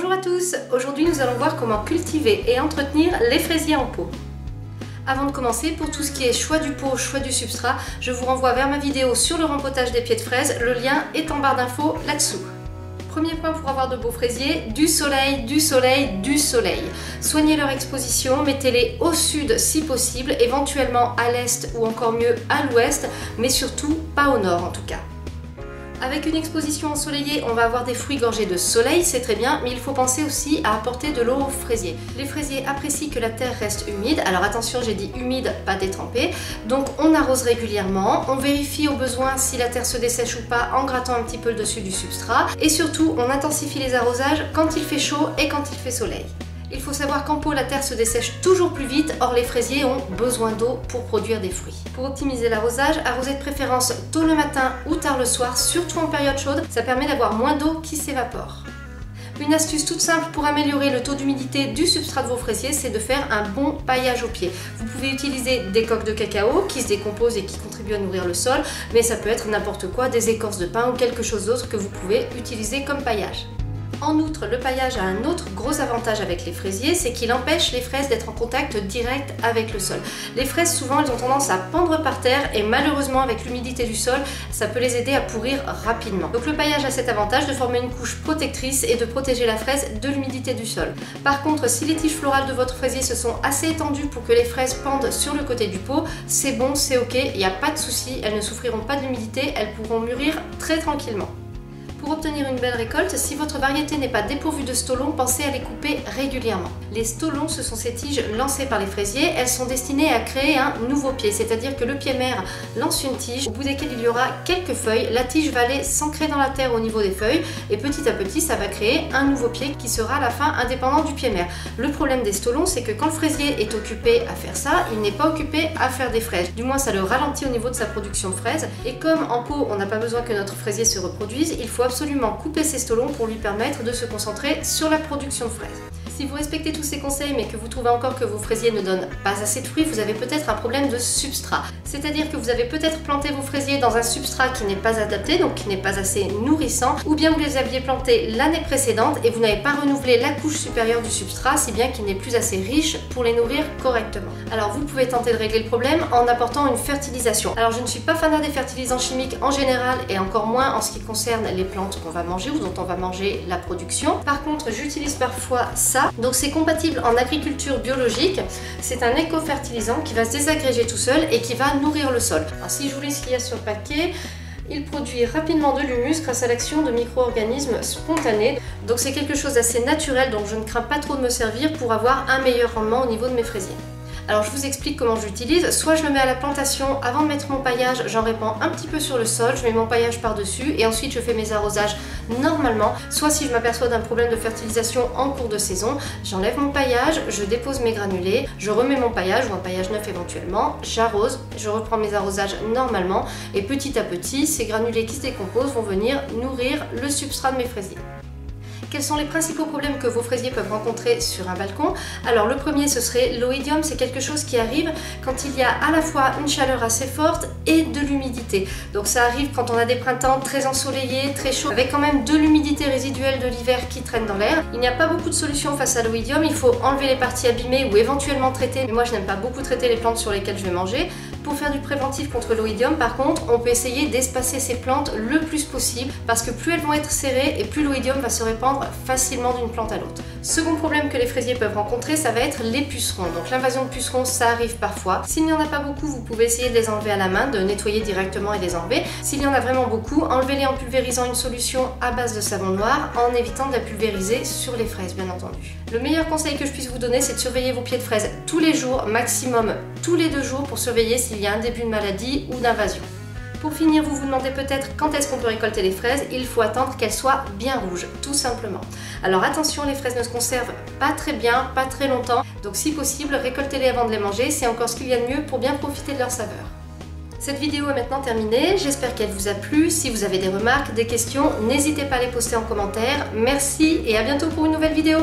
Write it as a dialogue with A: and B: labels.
A: Bonjour à tous, aujourd'hui nous allons voir comment cultiver et entretenir les fraisiers en pot. Avant de commencer, pour tout ce qui est choix du pot, choix du substrat, je vous renvoie vers ma vidéo sur le rempotage des pieds de fraises, le lien est en barre d'infos là-dessous. Premier point pour avoir de beaux fraisiers, du soleil, du soleil, du soleil. Soignez leur exposition, mettez-les au sud si possible, éventuellement à l'est ou encore mieux à l'ouest, mais surtout pas au nord en tout cas. Avec une exposition ensoleillée, on va avoir des fruits gorgés de soleil, c'est très bien, mais il faut penser aussi à apporter de l'eau aux fraisiers. Les fraisiers apprécient que la terre reste humide, alors attention, j'ai dit humide, pas détrempée. Donc on arrose régulièrement, on vérifie au besoin si la terre se dessèche ou pas en grattant un petit peu le dessus du substrat. Et surtout, on intensifie les arrosages quand il fait chaud et quand il fait soleil. Il faut savoir qu'en pot, la terre se dessèche toujours plus vite, or les fraisiers ont besoin d'eau pour produire des fruits. Pour optimiser l'arrosage, arrosez de préférence tôt le matin ou tard le soir, surtout en période chaude, ça permet d'avoir moins d'eau qui s'évapore. Une astuce toute simple pour améliorer le taux d'humidité du substrat de vos fraisiers, c'est de faire un bon paillage au pied. Vous pouvez utiliser des coques de cacao qui se décomposent et qui contribuent à nourrir le sol, mais ça peut être n'importe quoi, des écorces de pin ou quelque chose d'autre que vous pouvez utiliser comme paillage. En outre, le paillage a un autre gros avantage avec les fraisiers, c'est qu'il empêche les fraises d'être en contact direct avec le sol. Les fraises, souvent, elles ont tendance à pendre par terre et malheureusement, avec l'humidité du sol, ça peut les aider à pourrir rapidement. Donc le paillage a cet avantage de former une couche protectrice et de protéger la fraise de l'humidité du sol. Par contre, si les tiges florales de votre fraisier se sont assez étendues pour que les fraises pendent sur le côté du pot, c'est bon, c'est ok, il n'y a pas de souci, elles ne souffriront pas de l'humidité, elles pourront mûrir très tranquillement. Pour obtenir une belle récolte, si votre variété n'est pas dépourvue de stolons, pensez à les couper régulièrement. Les stolons, ce sont ces tiges lancées par les fraisiers, elles sont destinées à créer un nouveau pied, c'est-à-dire que le pied mère lance une tige, au bout desquelles il y aura quelques feuilles, la tige va aller s'ancrer dans la terre au niveau des feuilles, et petit à petit ça va créer un nouveau pied qui sera à la fin indépendant du pied mère. Le problème des stolons, c'est que quand le fraisier est occupé à faire ça, il n'est pas occupé à faire des fraises. Du moins ça le ralentit au niveau de sa production de fraises, et comme en pot on n'a pas besoin que notre fraisier se reproduise, il faut absolument couper ses stolons pour lui permettre de se concentrer sur la production de fraises. Si vous respectez tous ces conseils mais que vous trouvez encore que vos fraisiers ne donnent pas assez de fruits, vous avez peut-être un problème de substrat. C'est-à-dire que vous avez peut-être planté vos fraisiers dans un substrat qui n'est pas adapté, donc qui n'est pas assez nourrissant, ou bien vous les aviez plantés l'année précédente et vous n'avez pas renouvelé la couche supérieure du substrat, si bien qu'il n'est plus assez riche pour les nourrir correctement. Alors vous pouvez tenter de régler le problème en apportant une fertilisation. Alors je ne suis pas fanat des fertilisants chimiques en général et encore moins en ce qui concerne les plantes qu'on va manger ou dont on va manger la production. Par contre, j'utilise parfois ça. Donc c'est compatible en agriculture biologique, c'est un éco-fertilisant qui va se désagréger tout seul et qui va nourrir le sol. Alors si je vous lis ce qu'il y a sur le paquet, il produit rapidement de l'humus grâce à l'action de micro-organismes spontanés. Donc c'est quelque chose d'assez naturel, donc je ne crains pas trop de me servir pour avoir un meilleur rendement au niveau de mes fraisiers. Alors je vous explique comment je l'utilise. Soit je le mets à la plantation avant de mettre mon paillage, j'en répands un petit peu sur le sol, je mets mon paillage par-dessus et ensuite je fais mes arrosages normalement. Soit si je m'aperçois d'un problème de fertilisation en cours de saison, j'enlève mon paillage, je dépose mes granulés, je remets mon paillage ou un paillage neuf éventuellement, j'arrose, je reprends mes arrosages normalement et petit à petit, ces granulés qui se décomposent vont venir nourrir le substrat de mes fraisiers. Quels sont les principaux problèmes que vos fraisiers peuvent rencontrer sur un balcon? Alors le premier ce serait l'oïdium, c'est quelque chose qui arrive quand il y a à la fois une chaleur assez forte et de l'humidité. Donc ça arrive quand on a des printemps très ensoleillés, très chauds, avec quand même de l'humidité résiduelle de l'hiver qui traîne dans l'air. Il n'y a pas beaucoup de solutions face à l'oïdium, il faut enlever les parties abîmées ou éventuellement traiter, mais moi je n'aime pas beaucoup traiter les plantes sur lesquelles je vais manger. Pour faire du préventif contre l'oïdium, par contre, on peut essayer d'espacer ces plantes le plus possible parce que plus elles vont être serrées et plus l'oïdium va se répandre facilement d'une plante à l'autre. Second problème que les fraisiers peuvent rencontrer, ça va être les pucerons. Donc l'invasion de pucerons, ça arrive parfois. S'il n'y en a pas beaucoup, vous pouvez essayer de les enlever à la main, de nettoyer directement et les enlever. S'il y en a vraiment beaucoup, enlevez-les en pulvérisant une solution à base de savon noir en évitant de la pulvériser sur les fraises, bien entendu. Le meilleur conseil que je puisse vous donner, c'est de surveiller vos pieds de fraises tous les jours, maximum tous les 2 jours pour surveiller s'il y a un début de maladie ou d'invasion. Pour finir, vous vous demandez peut-être quand est-ce qu'on peut récolter les fraises. Il faut attendre qu'elles soient bien rouges, tout simplement. Alors attention, les fraises ne se conservent pas très bien, pas très longtemps. Donc si possible, récoltez-les avant de les manger. C'est encore ce qu'il y a de mieux pour bien profiter de leur saveur. Cette vidéo est maintenant terminée, j'espère qu'elle vous a plu. Si vous avez des remarques, des questions, n'hésitez pas à les poster en commentaire. Merci et à bientôt pour une nouvelle vidéo.